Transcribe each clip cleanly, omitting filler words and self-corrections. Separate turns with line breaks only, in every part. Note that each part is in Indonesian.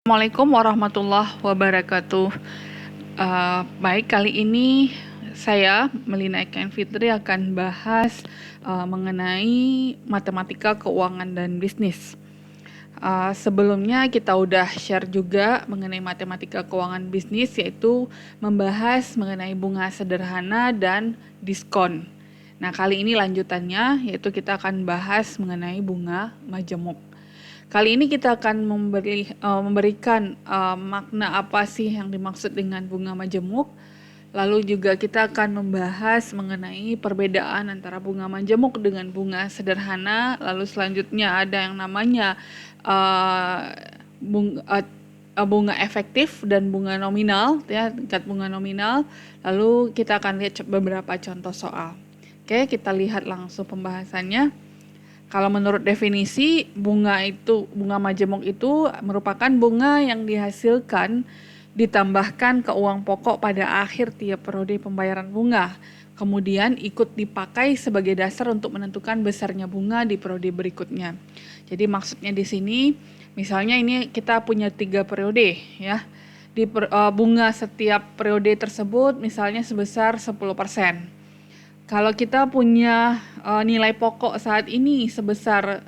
Assalamualaikum warahmatullahi wabarakatuh. Baik, kali ini saya Melina Eka Fitri akan bahas mengenai matematika keuangan dan bisnis. Sebelumnya kita udah share juga mengenai matematika keuangan bisnis, yaitu membahas mengenai bunga sederhana dan diskon. Nah, kali ini lanjutannya, yaitu kita akan bahas mengenai bunga majemuk. Kali ini kita akan memberikan makna apa sih yang dimaksud dengan bunga majemuk. Lalu juga kita akan membahas mengenai perbedaan antara bunga majemuk dengan bunga sederhana. Lalu selanjutnya ada yang namanya bunga efektif dan bunga nominal, ya, tingkat bunga nominal. Lalu kita akan lihat beberapa contoh soal. Oke, kita lihat langsung pembahasannya. Kalau menurut definisi, bunga majemuk itu merupakan bunga yang dihasilkan ditambahkan ke uang pokok pada akhir tiap periode pembayaran bunga. Kemudian ikut dipakai sebagai dasar untuk menentukan besarnya bunga di periode berikutnya. Jadi maksudnya di sini, misalnya ini kita punya 3 periode, ya. Bunga setiap periode tersebut misalnya sebesar 10%. Kalau kita punya nilai pokok saat ini sebesar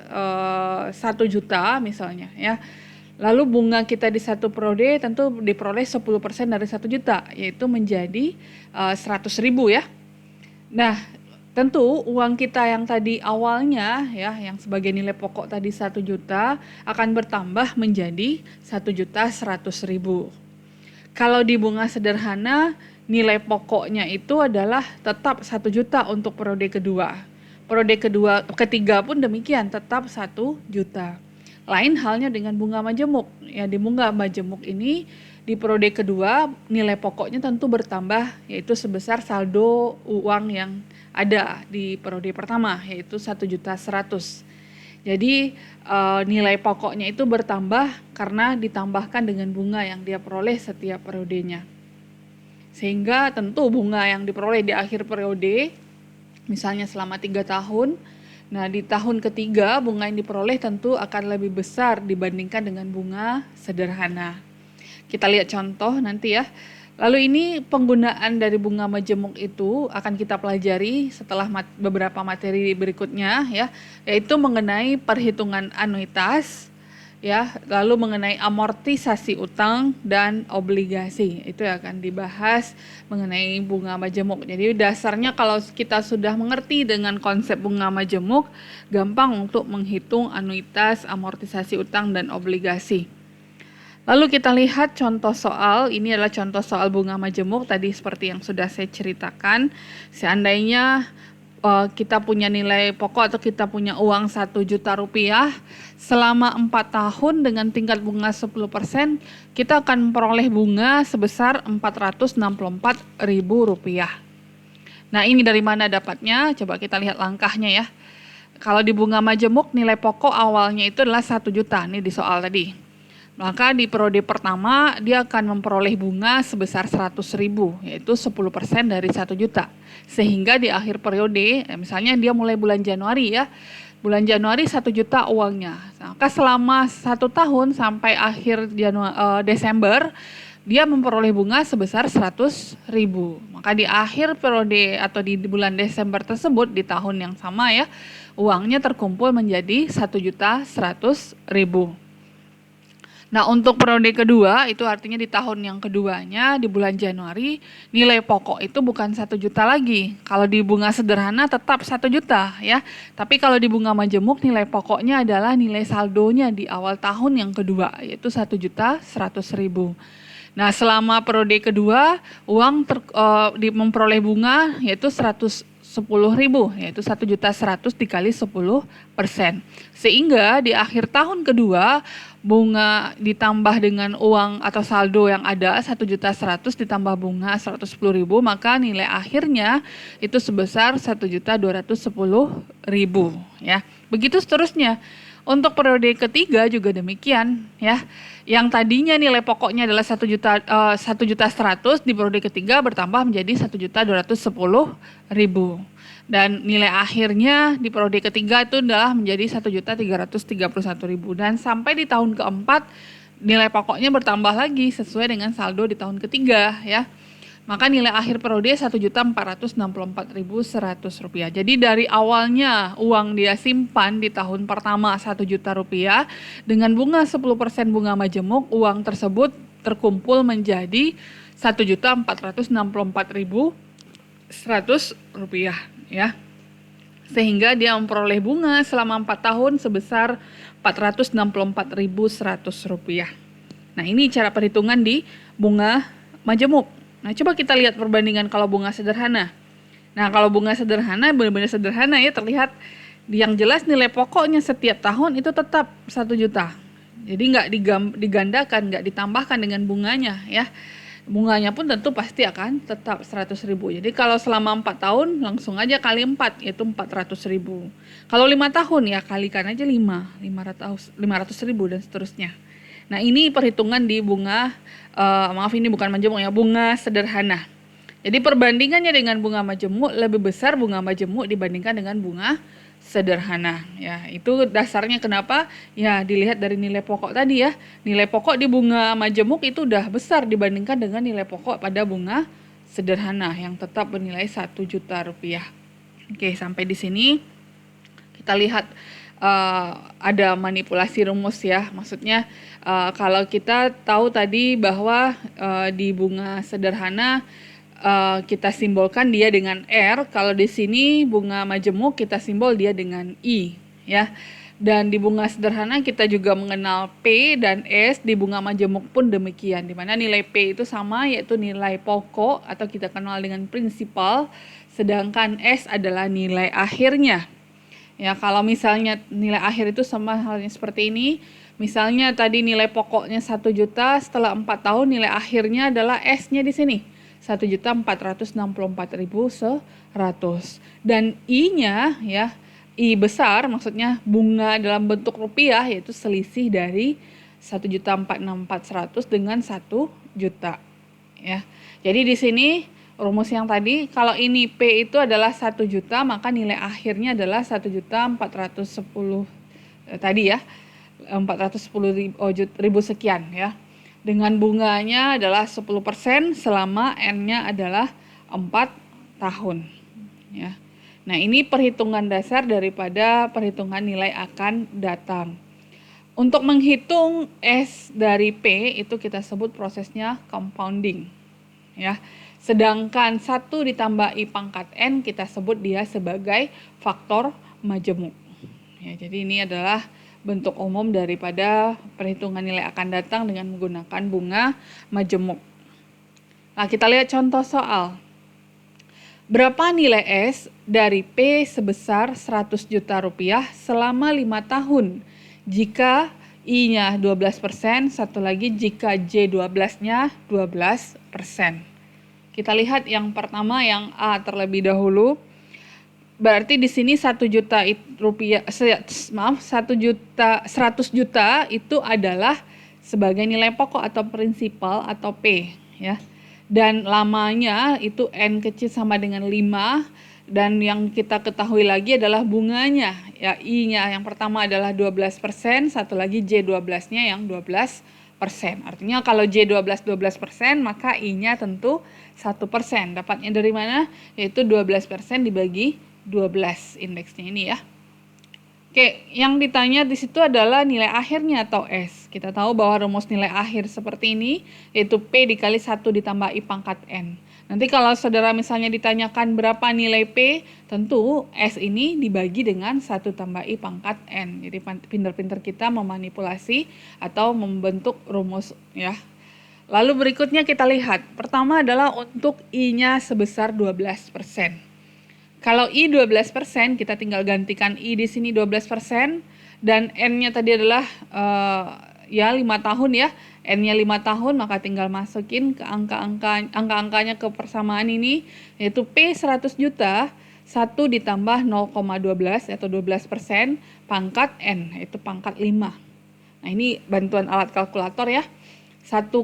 1 juta misalnya, ya. Lalu bunga kita di satu periode tentu diperoleh 10% dari 1 juta, yaitu menjadi 100.000, ya. Nah, tentu uang kita yang tadi awalnya, ya, yang sebagai nilai pokok tadi 1 juta akan bertambah menjadi 1.100.000. Kalau di bunga sederhana, nilai pokoknya itu adalah tetap 1 juta untuk periode kedua. Periode ketiga pun demikian, tetap 1 juta. Lain halnya dengan bunga majemuk. Ya, di bunga majemuk ini di periode kedua nilai pokoknya tentu bertambah, yaitu sebesar saldo uang yang ada di periode pertama, yaitu 1.100.000. Jadi nilai pokoknya itu bertambah karena ditambahkan dengan bunga yang dia peroleh setiap periodenya. Sehingga tentu bunga yang diperoleh di akhir periode, misalnya selama 3 tahun, nah di tahun ketiga bunga yang diperoleh tentu akan lebih besar dibandingkan dengan bunga sederhana. Kita lihat contoh nanti, ya. Lalu ini penggunaan dari bunga majemuk itu akan kita pelajari setelah beberapa materi berikutnya, ya, yaitu mengenai perhitungan anuitas, ya, lalu mengenai amortisasi utang dan obligasi. Itu akan dibahas mengenai bunga majemuk. Jadi dasarnya kalau kita sudah mengerti dengan konsep bunga majemuk, gampang untuk menghitung anuitas, amortisasi utang dan obligasi. Lalu kita lihat contoh soal. Ini adalah contoh soal bunga majemuk tadi seperti yang sudah saya ceritakan. Seandainya kita punya nilai pokok atau kita punya uang 1 juta rupiah selama 4 tahun dengan tingkat bunga 10%, kita akan memperoleh bunga sebesar 464.000 rupiah. Nah, ini dari mana dapatnya? Coba kita lihat langkahnya, ya. Kalau di bunga majemuk nilai pokok awalnya itu adalah 1 juta, ini di soal tadi. Maka di periode pertama dia akan memperoleh bunga sebesar 100.000, yaitu 10% dari 1 juta. Sehingga di akhir periode, misalnya dia mulai bulan Januari, ya. Bulan Januari 1 juta uangnya. Maka selama 1 tahun sampai akhir Desember, dia memperoleh bunga sebesar 100.000. Maka di akhir periode atau di bulan Desember tersebut di tahun yang sama, ya, uangnya terkumpul menjadi 1.100.000. Nah, untuk periode kedua, itu artinya di tahun yang keduanya, di bulan Januari, nilai pokok itu bukan 1 juta lagi. Kalau di bunga sederhana tetap 1 juta, ya. Tapi kalau di bunga majemuk, nilai pokoknya adalah nilai saldonya di awal tahun yang kedua, yaitu 1.100.000. Nah, selama periode kedua, uang memperoleh bunga yaitu 110.000, yaitu 1.100.000 dikali 10%. Sehingga di akhir tahun kedua, bunga ditambah dengan uang atau saldo yang ada 1.100.000 ditambah bunga 110.000, maka nilai akhirnya itu sebesar 1.210.000, ya. Begitu seterusnya. Untuk periode ketiga juga demikian, ya. Yang tadinya nilai pokoknya adalah 1.100.000 di periode ketiga bertambah menjadi 1.210.000. Dan nilai akhirnya di periode ketiga itu adalah menjadi 1.331.000. Dan sampai di tahun keempat nilai pokoknya bertambah lagi sesuai dengan saldo di tahun ketiga ya. Maka nilai akhir periode Rp1.464.100. Jadi dari awalnya uang dia simpan di tahun pertama Rp1.000.000 dengan bunga 10% bunga majemuk, uang tersebut terkumpul menjadi Rp1.464.100 ya. Sehingga dia memperoleh bunga selama 4 tahun sebesar Rp464.100. Nah, ini cara perhitungan di bunga majemuk. Nah, coba kita lihat perbandingan kalau bunga sederhana. Nah, kalau bunga sederhana benar-benar sederhana ya, terlihat yang jelas nilai pokoknya setiap tahun itu tetap 1 juta. Jadi nggak digandakan, nggak ditambahkan dengan bunganya ya. Bunganya pun tentu pasti akan tetap 100.000. Jadi kalau selama 4 tahun langsung aja kali 4 yaitu 400.000. Kalau 5 tahun ya kalikan aja 500.000 dan seterusnya. Nah, ini perhitungan di bunga, ini bukan majemuk ya, bunga sederhana. Jadi perbandingannya dengan bunga majemuk lebih besar bunga majemuk dibandingkan dengan bunga sederhana. Ya, itu dasarnya kenapa? Ya, dilihat dari nilai pokok tadi ya. Nilai pokok di bunga majemuk itu udah besar dibandingkan dengan nilai pokok pada bunga sederhana yang tetap bernilai Rp1.000.000. Oke, sampai di sini kita lihat ada manipulasi rumus ya. Maksudnya kalau kita tahu tadi bahwa di bunga sederhana kita simbolkan dia dengan R, kalau di sini bunga majemuk kita simbol dia dengan I ya. Dan di bunga sederhana kita juga mengenal P dan S, di bunga majemuk pun demikian, di mana nilai P itu sama yaitu nilai pokok atau kita kenal dengan prinsipal, sedangkan S adalah nilai akhirnya. Ya, kalau misalnya nilai akhir itu sama halnya seperti ini, misalnya tadi nilai pokoknya 1 juta, setelah 4 tahun nilai akhirnya adalah S-nya di sini, 1.464.100. Dan I-nya ya, I besar maksudnya bunga dalam bentuk rupiah yaitu selisih dari 1.464.100 dengan 1 juta. Ya. Jadi di sini rumus yang tadi, kalau ini P itu adalah 1 juta, maka nilai akhirnya adalah 1.410 tadi ya, 410.000 sekian ya. Dengan bunganya adalah 10% selama N-nya adalah 4 tahun ya. Nah, ini perhitungan dasar daripada perhitungan nilai akan datang. Untuk menghitung S dari P itu kita sebut prosesnya compounding ya. Sedangkan 1 ditambah I pangkat N kita sebut dia sebagai faktor majemuk. Ya, jadi ini adalah bentuk umum daripada perhitungan nilai akan datang dengan menggunakan bunga majemuk. Nah, kita lihat contoh soal. Berapa nilai S dari P sebesar 100 juta rupiah selama 5 tahun jika I-nya 12%, satu lagi jika J12-nya 12%. Kita lihat yang pertama yang A terlebih dahulu. Berarti di sini 1 juta rupiah, 100 juta itu adalah sebagai nilai pokok atau prinsipal atau P ya. Dan lamanya itu N kecil sama dengan 5, dan yang kita ketahui lagi adalah bunganya ya, I-nya yang pertama adalah 12%, satu lagi J12-nya yang 12%. Artinya kalau J12 12%, maka I-nya tentu 1%. Dapatnya dari mana? Yaitu 12% dibagi 12 indeksnya ini ya. Oke, yang ditanya di situ adalah nilai akhirnya atau S. Kita tahu bahwa rumus nilai akhir seperti ini yaitu P dikali 1 ditambah I pangkat N. Nanti kalau saudara misalnya ditanyakan berapa nilai P, tentu S ini dibagi dengan 1 tambah I pangkat N. Jadi pinter-pinter kita memanipulasi atau membentuk rumus ya. Lalu berikutnya kita lihat. Pertama adalah untuk I-nya sebesar 12%. Kalau I 12%, kita tinggal gantikan I di sini 12%, dan N-nya tadi adalah 5 tahun ya. N-nya 5 tahun, maka tinggal masukin ke angka-angkanya ke persamaan ini, yaitu P 100 juta, 1 ditambah 0,12 atau 12% pangkat N, yaitu pangkat 5. Nah, ini bantuan alat kalkulator ya. 1,12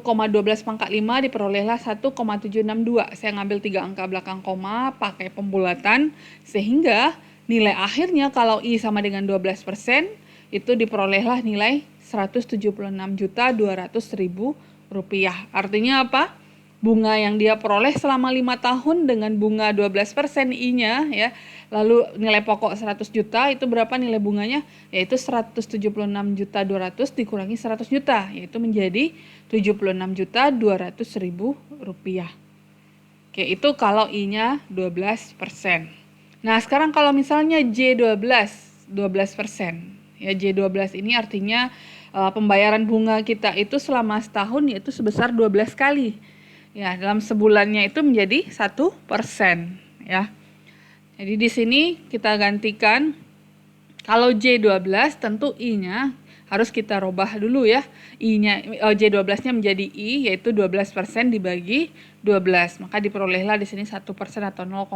pangkat 5 diperolehlah 1,762. Saya ngambil 3 angka belakang koma, pakai pembulatan, sehingga nilai akhirnya kalau I sama dengan 12%, itu diperolehlah nilai Rp176.200.000. Artinya apa? Bunga yang dia peroleh selama 5 tahun dengan bunga 12% I-nya ya. Lalu nilai pokok 100 juta, itu berapa nilai bunganya? Yaitu 176.200.000 dikurangi 100 juta, yaitu menjadi Rp76.200.000. Oke, itu kalau I-nya 12%. Nah, sekarang kalau misalnya J12, 12%. Ya, J12 ini artinya pembayaran bunga kita itu selama setahun yaitu sebesar 12 kali. Ya, dalam sebulannya itu menjadi 1%, ya. Jadi di sini kita gantikan, kalau J12 tentu I-nya harus kita rubah dulu ya. I-nya J12-nya menjadi I, yaitu 12% dibagi 12. Maka diperolehlah di sini 1% atau 0,01.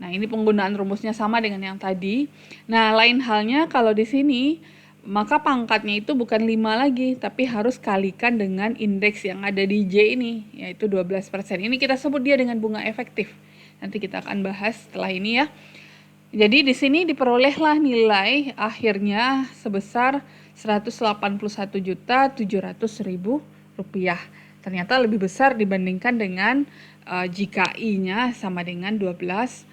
Nah, ini penggunaan rumusnya sama dengan yang tadi. Nah, lain halnya kalau di sini, maka pangkatnya itu bukan 5 lagi, tapi harus kalikan dengan indeks yang ada di J ini, yaitu 12%. Ini kita sebut dia dengan bunga efektif. Nanti kita akan bahas setelah ini ya. Jadi di sini diperolehlah nilai akhirnya sebesar Rp181.700.000. Ternyata lebih besar dibandingkan dengan jika I-nya sama dengan 12%,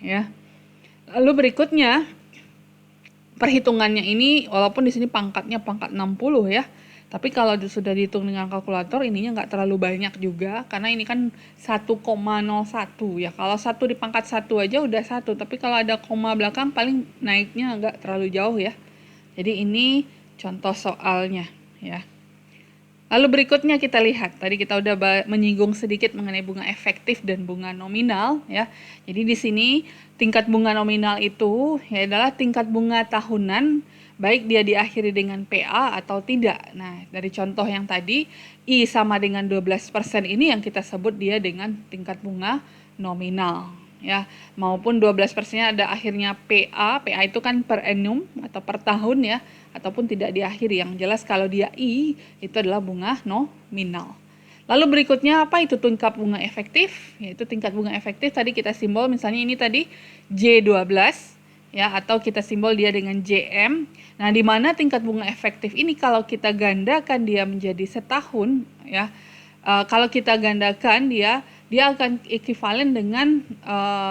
ya. Lalu berikutnya, perhitungannya ini walaupun di sini pangkatnya pangkat 60 ya, tapi kalau sudah dihitung dengan kalkulator ininya nggak terlalu banyak juga, karena ini kan 1,01 ya. Kalau 1 di pangkat 1 aja udah 1, tapi kalau ada koma belakang paling naiknya nggak terlalu jauh ya. Jadi ini contoh soalnya ya. Lalu berikutnya kita lihat, tadi kita udah menyinggung sedikit mengenai bunga efektif dan bunga nominal ya. Jadi di sini tingkat bunga nominal itu ya adalah tingkat bunga tahunan, baik dia diakhiri dengan PA atau tidak. Nah, dari contoh yang tadi, I sama dengan 12% ini yang kita sebut dia dengan tingkat bunga nominal ya. Maupun 12%-nya ada akhirnya PA, PA itu kan per annum atau per tahun ya, ataupun tidak diakhiri. Yang jelas kalau dia I itu adalah bunga nominal. Lalu berikutnya apa itu tingkat bunga efektif? Yaitu tingkat bunga efektif tadi kita simbol, misalnya ini tadi J12 ya, atau kita simbol dia dengan JM. Nah, di mana tingkat bunga efektif ini kalau kita gandakan dia menjadi setahun ya. Kalau kita gandakan dia akan ekivalen dengan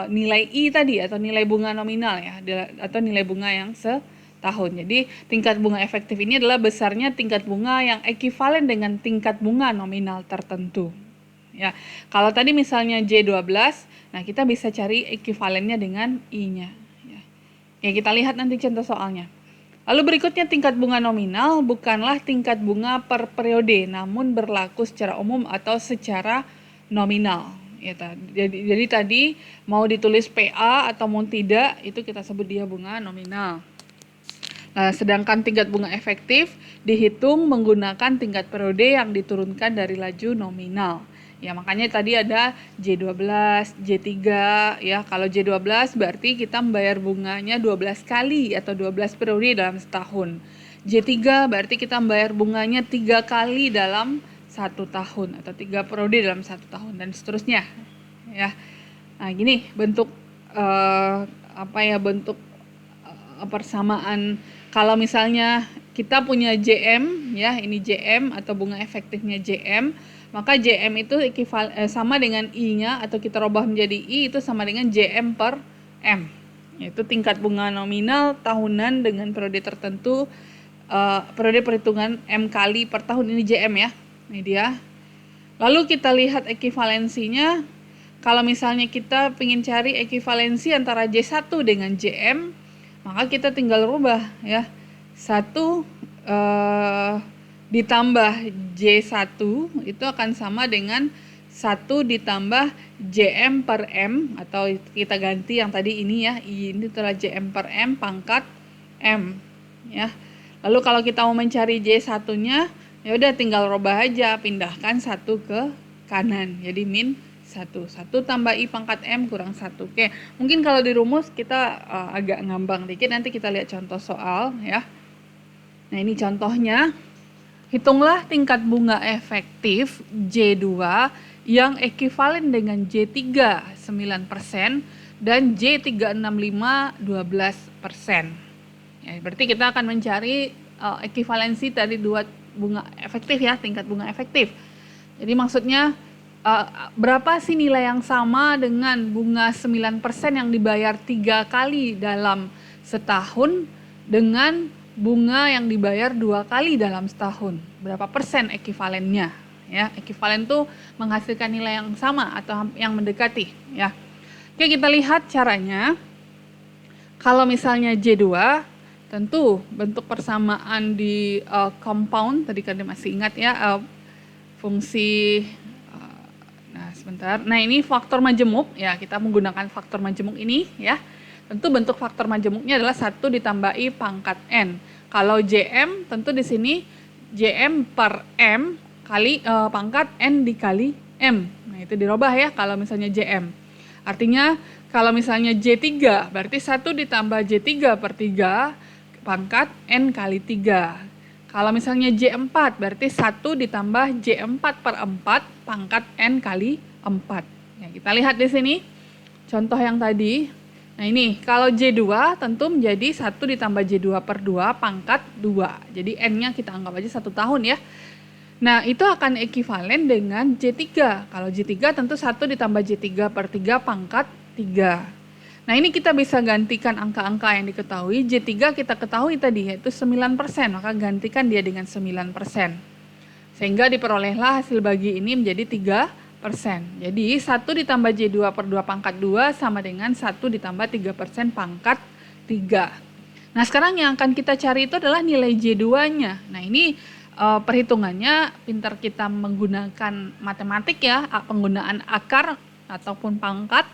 nilai I tadi atau nilai bunga nominal ya, atau nilai bunga yang setahun. Jadi tingkat bunga efektif ini adalah besarnya tingkat bunga yang ekivalen dengan tingkat bunga nominal tertentu. Ya, kalau tadi misalnya J12, nah kita bisa cari ekivalennya dengan I-nya. Ya, kita lihat nanti contoh soalnya. Lalu berikutnya tingkat bunga nominal bukanlah tingkat bunga per periode, namun berlaku secara umum atau secara nominal. Ya, jadi tadi mau ditulis PA atau mau tidak, itu kita sebut dia bunga nominal. Nah, sedangkan tingkat bunga efektif dihitung menggunakan tingkat periode yang diturunkan dari laju nominal. Ya, makanya tadi ada J12, J3 ya. Kalau J12 berarti kita membayar bunganya 12 kali atau 12 periode dalam setahun. J3 berarti kita membayar bunganya 3 kali dalam 1 tahun atau 3 periode dalam 1 tahun dan seterusnya ya. Nah, gini bentuk bentuk persamaan. Kalau misalnya kita punya JM ya, ini JM atau bunga efektifnya JM, maka JM itu sama dengan I-nya atau kita rubah menjadi I itu sama dengan JM per M, yaitu tingkat bunga nominal tahunan dengan periode tertentu, periode perhitungan M kali per tahun, ini JM ya, ini dia. Lalu kita lihat ekivalensinya, kalau misalnya kita ingin cari ekivalensi antara J1 dengan JM, maka kita tinggal rubah ya, 1 ditambah J1 itu akan sama dengan 1 ditambah JM per M, atau kita ganti yang tadi ini ya, ini adalah JM per M pangkat M ya. Lalu kalau kita mau mencari J1-nya, ya udah tinggal rubah aja, pindahkan 1 ke kanan, jadi min 1 tambah I pangkat M kurang 1. Oke, mungkin kalau di rumus kita agak ngambang dikit, nanti kita lihat contoh soal ya. Nah, ini contohnya. Hitunglah tingkat bunga efektif J2 yang ekivalen dengan J3 9% dan J365 12%. Ya, berarti kita akan mencari ekivalensi dari dua bunga efektif ya, tingkat bunga efektif. Jadi maksudnya berapa sih nilai yang sama dengan bunga 9% yang dibayar 3 kali dalam setahun dengan bunga yang dibayar 2 kali dalam setahun. Berapa persen ekivalennya? Ya, ekivalen itu menghasilkan nilai yang sama atau yang mendekati ya. Oke, kita lihat caranya. Kalau misalnya J2, tentu bentuk persamaan di compound, tadi kan masih ingat ya, fungsi, nah sebentar, nah ini faktor majemuk, ya kita menggunakan faktor majemuk ini ya. Tentu bentuk faktor majemuknya adalah 1 ditambahi pangkat N. Kalau JM, tentu di sini JM per M kali pangkat N dikali M. Nah itu dirubah ya kalau misalnya JM. Artinya kalau misalnya J3, berarti 1 ditambah J3 per 3 pangkat N kali 3. Kalau misalnya J4, berarti 1 ditambah J4 per 4 pangkat N kali 4. Ya, kita lihat di sini contoh yang tadi. Nah ini, kalau J2 tentu menjadi 1 ditambah J2 per 2 pangkat 2. Jadi N-nya kita anggap aja 1 tahun ya. Nah itu akan ekivalen dengan J3. Kalau J3 tentu 1 ditambah J3 per 3 pangkat 3. Nah ini kita bisa gantikan angka-angka yang diketahui. J3 kita ketahui tadi yaitu 9%, maka gantikan dia dengan 9%. Sehingga diperolehlah hasil bagi ini menjadi 3%. Jadi 1 ditambah J2 per 2 pangkat 2 sama dengan 1 ditambah 3% pangkat 3. Nah sekarang yang akan kita cari itu adalah nilai J2-nya. Nah ini perhitungannya pintar kita menggunakan matematik ya, penggunaan akar ataupun pangkat.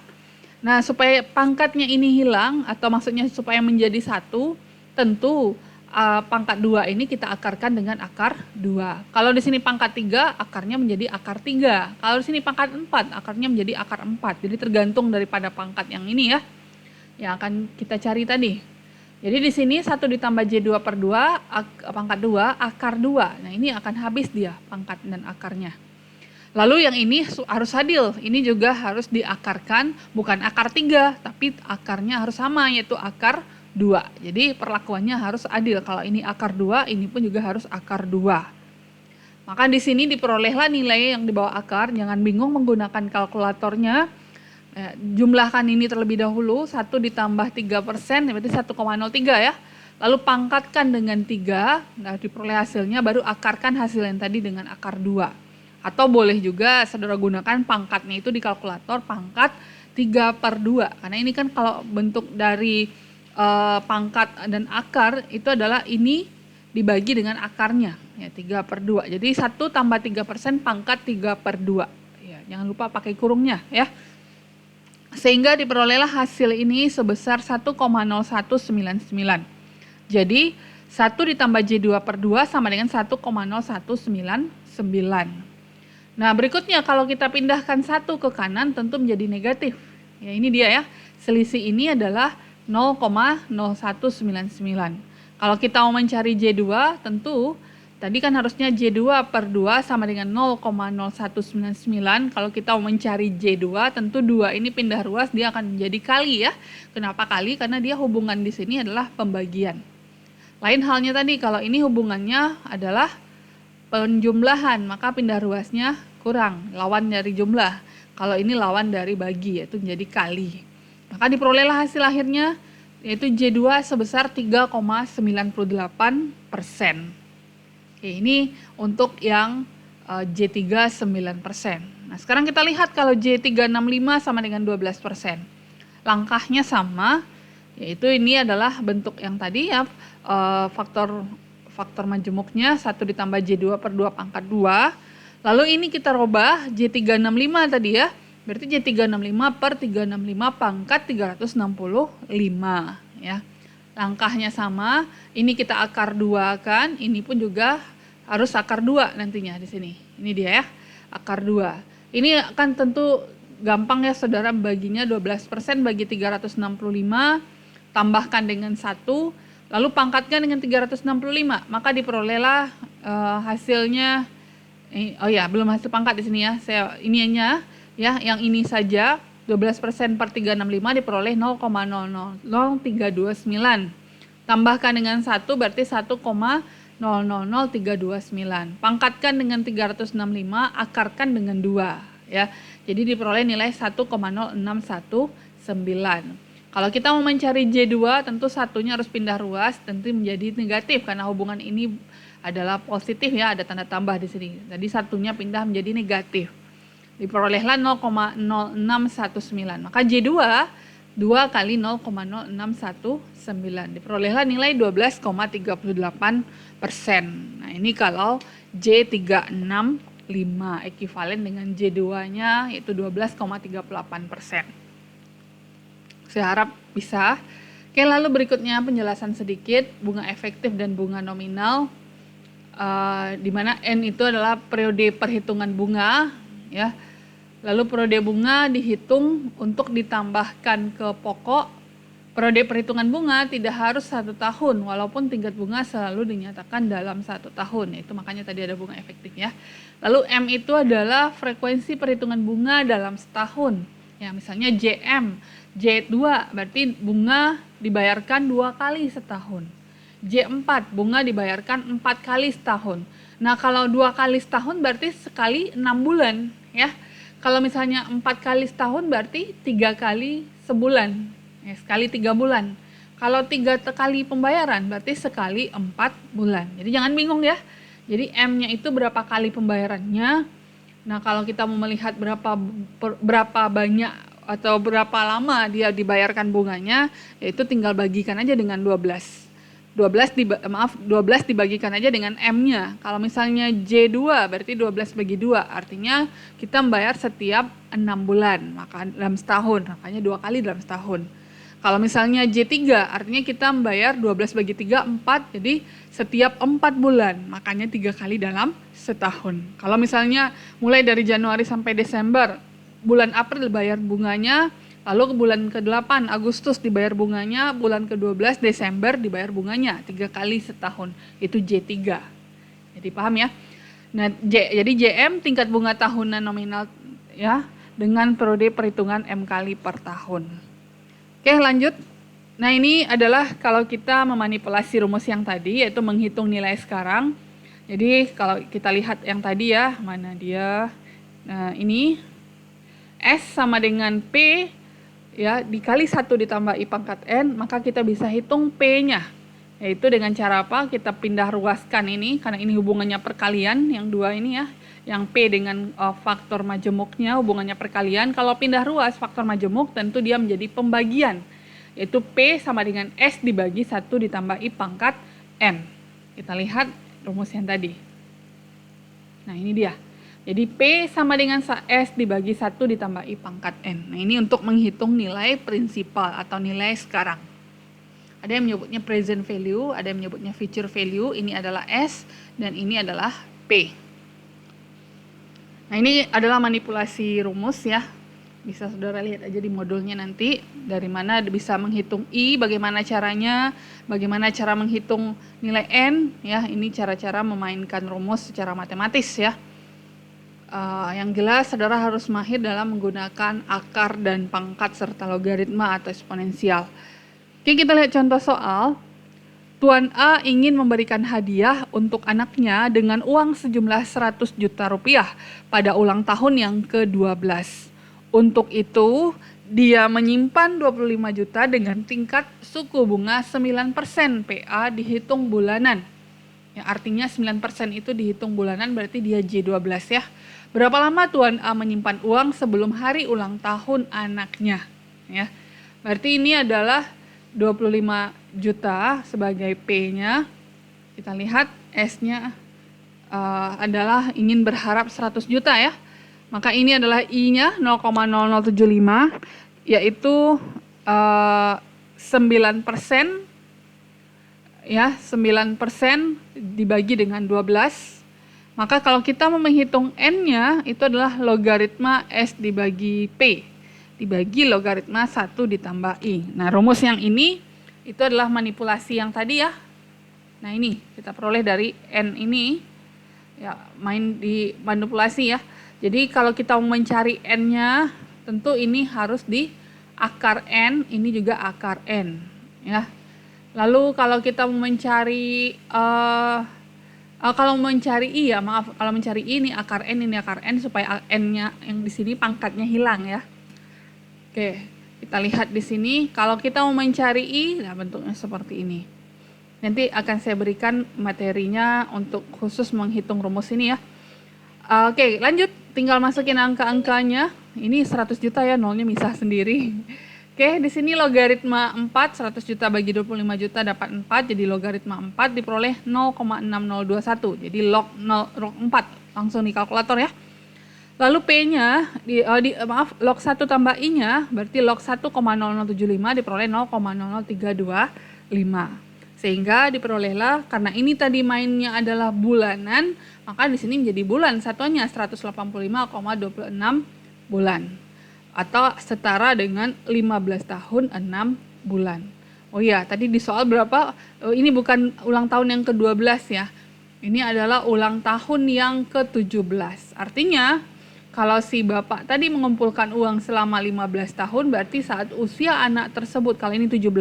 Nah, supaya pangkatnya ini hilang, atau maksudnya supaya menjadi 1, tentu pangkat 2 ini kita akarkan dengan akar 2. Kalau di sini pangkat 3, akarnya menjadi akar 3. Kalau di sini pangkat 4, akarnya menjadi akar 4. Jadi tergantung daripada pangkat yang ini ya, yang akan kita cari tadi. Jadi di sini 1 ditambah J2 per 2, pangkat 2, akar 2. Nah, ini akan habis dia, pangkat dan akarnya. Lalu yang ini harus adil, ini juga harus diakarkan, bukan akar 3, tapi akarnya harus sama, yaitu akar 2. Jadi perlakuannya harus adil, kalau ini akar 2, ini pun juga harus akar 2. Maka di sini diperolehlah nilai yang di bawah akar, jangan bingung menggunakan kalkulatornya. Jumlahkan ini terlebih dahulu, 1 ditambah 3%, berarti 1,03 ya. Lalu pangkatkan dengan 3, nah diperoleh hasilnya, baru akarkan hasil yang tadi dengan akar 2. Atau boleh juga saudara gunakan pangkatnya itu di kalkulator pangkat 3 per 2. Karena ini kan kalau bentuk dari pangkat dan akar itu adalah ini dibagi dengan akarnya. Ya 3 per 2. Jadi 1 tambah 3% pangkat 3 per 2. Ya, jangan lupa pakai kurungnya ya. Sehingga diperolehlah hasil ini sebesar 1,0199. Jadi 1 ditambah J2 per 2 sama dengan 1,0199. Nah berikutnya kalau kita pindahkan 1 ke kanan tentu menjadi negatif. Ya ini dia ya, selisih ini adalah 0,0199. Kalau kita mau mencari J2 tentu tadi kan harusnya J2 per 2 sama dengan 0,0199. Kalau kita mau mencari J2 tentu 2 ini pindah ruas dia akan menjadi kali ya. Kenapa kali? Karena dia hubungan di sini adalah pembagian. Lain halnya tadi kalau ini hubungannya adalah penjumlahan, maka pindah ruasnya kurang, lawan dari jumlah. Kalau ini lawan dari bagi, yaitu menjadi kali. Maka diperolehlah hasil akhirnya, yaitu J2 sebesar 3,98%. Oke, ini untuk yang J3 9%. Nah, sekarang kita lihat kalau J3 65 sama dengan 12%. Langkahnya sama, yaitu ini adalah bentuk yang tadi ya, faktor majemuknya 1 ditambah J2 per 2 pangkat 2. Lalu ini kita robah J365 tadi ya. Berarti J365 per 365 pangkat 365 ya. Langkahnya sama, ini kita akar 2 kan, ini pun juga harus akar 2 nantinya di sini. Ini dia ya, akar 2. Ini akan tentu gampang ya saudara, baginya 12% bagi 365, tambahkan dengan 1. Lalu pangkatkan dengan 365, maka diperolehlah hasilnya. Oh ya, belum hasil pangkat di sini ya. Ininya ya, yang ini saja 12% per 365 diperoleh 0,00329. Tambahkan dengan 1 berarti 1,000329. Pangkatkan dengan 365, akarkan dengan 2 ya. Jadi diperoleh nilai 1,0619. Kalau kita mau mencari J2, tentu satunya harus pindah ruas, tentu menjadi negatif karena hubungan ini adalah positif ya, ada tanda tambah di sini. Jadi satunya pindah menjadi negatif. Diperolehlah 0,0619. Maka J2 2 kali 0,0619 diperolehlah nilai 12,38%. Nah, ini kalau J365 ekivalen dengan J2-nya yaitu 12,38%. Saya harap bisa. Oke, lalu berikutnya penjelasan sedikit bunga efektif dan bunga nominal. Di mana N itu adalah periode perhitungan bunga ya. Lalu periode bunga dihitung untuk ditambahkan ke pokok. Periode perhitungan bunga tidak harus 1 tahun, walaupun tingkat bunga selalu dinyatakan dalam 1 tahun. Itu makanya tadi ada bunga efektif ya. Lalu M itu adalah frekuensi perhitungan bunga dalam setahun. Ya, misalnya JM, J2 berarti bunga dibayarkan 2 kali setahun. J4 bunga dibayarkan 4 kali setahun. Nah, kalau 2 kali setahun berarti sekali 6 bulan ya. Kalau misalnya 4 kali setahun berarti 3 kali sebulan, ya, sekali 3 bulan. Kalau 3 kali pembayaran berarti sekali 4 bulan. Jadi jangan bingung ya. Jadi M-nya itu berapa kali pembayarannya. Nah, kalau kita mau melihat berapa banyak atau berapa lama dia dibayarkan bunganya, yaitu tinggal bagikan aja dengan 12. 12 dibagikan aja dengan M-nya. Kalau misalnya J2 berarti 12 bagi 2, artinya kita membayar setiap 6 bulan, maka dalam setahun, makanya 2 kali dalam setahun. Kalau misalnya J3 artinya kita membayar 12 bagi 3, 4, jadi setiap 4 bulan, makanya 3 kali dalam setahun. Kalau misalnya mulai dari Januari sampai Desember, bulan April bayar bunganya, lalu ke bulan ke-8 Agustus dibayar bunganya, bulan ke-12 Desember dibayar bunganya, 3 kali setahun. Itu J3. Jadi paham ya? Nah, jadi JM tingkat bunga tahunan nominal ya dengan periode perhitungan M kali per tahun. Oke, lanjut. Nah, ini adalah kalau kita memanipulasi rumus yang tadi yaitu menghitung nilai sekarang. Jadi kalau kita lihat yang tadi ya, mana dia? Nah, ini S sama dengan P ya, dikali 1 ditambah I pangkat N, maka kita bisa hitung P-nya. Yaitu dengan cara apa? Kita pindah ruaskan ini, karena ini hubungannya perkalian, yang 2 ini ya. Yang P dengan faktor majemuknya hubungannya perkalian. Kalau pindah ruas faktor majemuk tentu dia menjadi pembagian. Yaitu P sama dengan S dibagi 1 ditambah I pangkat N. Kita lihat rumus yang tadi. Nah, ini dia. Jadi P sama dengan S dibagi 1 ditambah I pangkat N. Nah, ini untuk menghitung nilai prinsipal atau nilai sekarang. Ada yang menyebutnya present value, ada yang menyebutnya future value. Ini adalah S dan ini adalah P. Nah, ini adalah manipulasi rumus ya. Bisa saudara lihat aja di modulnya nanti. Dari mana bisa menghitung I, bagaimana caranya, bagaimana cara menghitung nilai N. Ya, ini cara-cara memainkan rumus secara matematis ya. Yang jelas saudara harus mahir dalam menggunakan akar dan pangkat serta logaritma atau eksponensial. Oke, kita lihat contoh soal. Tuan A ingin memberikan hadiah untuk anaknya dengan uang sejumlah 100 juta rupiah pada ulang tahun yang ke-12. Untuk itu, dia menyimpan 25 juta dengan tingkat suku bunga 9% PA dihitung bulanan. Ya, artinya 9% itu dihitung bulanan berarti dia J12 ya. Berapa lama Tuan A menyimpan uang sebelum hari ulang tahun anaknya? Ya, berarti ini adalah 25 juta sebagai P-nya. Kita lihat S-nya adalah ingin berharap 100 juta ya. Maka ini adalah I-nya 0,0075 yaitu 9%. Ya, 9% dibagi dengan 12. Maka kalau kita mau menghitung N-nya, itu adalah logaritma S dibagi P, dibagi logaritma 1 ditambah I. Nah, rumus yang ini, itu adalah manipulasi yang tadi ya. Nah, ini kita peroleh dari N ini, ya main di manipulasi ya. Jadi kalau kita mau mencari N-nya, tentu ini harus di akar N, ini juga akar N. Ya. Lalu kalau kita mencari kalau mencari I ya, maaf, kalau mencari I ini akar N supaya N-nya yang di sini pangkatnya hilang ya. Oke, kita lihat di sini kalau kita mau mencari I, nah bentuknya seperti ini. Nanti akan saya berikan materinya untuk khusus menghitung rumus ini ya. Oke, lanjut. Tinggal masukin angka-angkanya. Ini 100 juta ya, nolnya misah sendiri. Oke, di sini logaritma 4, 100 juta bagi 25 juta dapat 4, jadi logaritma 4 diperoleh 0,6021. Jadi log 4, langsung di kalkulator ya. Lalu P-nya, log 1 tambah I-nya, berarti log 1,0075 diperoleh 0,00325. Sehingga diperolehlah, karena ini tadi mainnya adalah bulanan, maka di sini menjadi bulan, satuannya 185,26 bulan. Atau setara dengan 15 tahun 6 bulan. Oh iya, tadi di soal berapa? Ini bukan ulang tahun yang ke-12 ya. Ini adalah ulang tahun yang ke-17. Artinya, kalau si bapak tadi mengumpulkan uang selama 15 tahun, berarti saat usia anak tersebut, kali ini 17,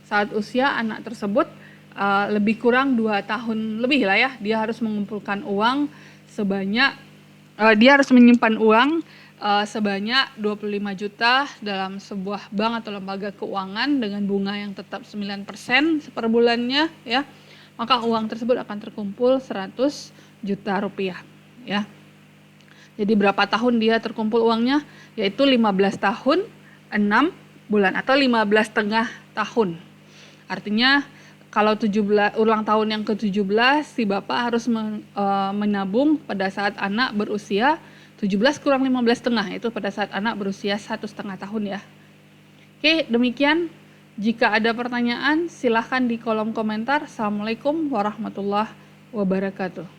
saat usia anak tersebut lebih kurang 2 tahun lebih lah ya, dia harus mengumpulkan uang sebanyak, dia harus menyimpan uang sebanyak 25 juta dalam sebuah bank atau lembaga keuangan dengan bunga yang tetap 9% per bulannya ya, maka uang tersebut akan terkumpul 100 juta rupiah ya. Jadi berapa tahun dia terkumpul uangnya? Yaitu 15 tahun 6 bulan atau 15,5 tahun. Artinya kalau 17 ulang tahun yang ke-17 si bapak harus menabung pada saat anak berusia 17 kurang 15,5, itu pada saat anak berusia 1,5 tahun ya. Oke, demikian. Jika ada pertanyaan silahkan di kolom komentar. Assalamualaikum warahmatullahi wabarakatuh.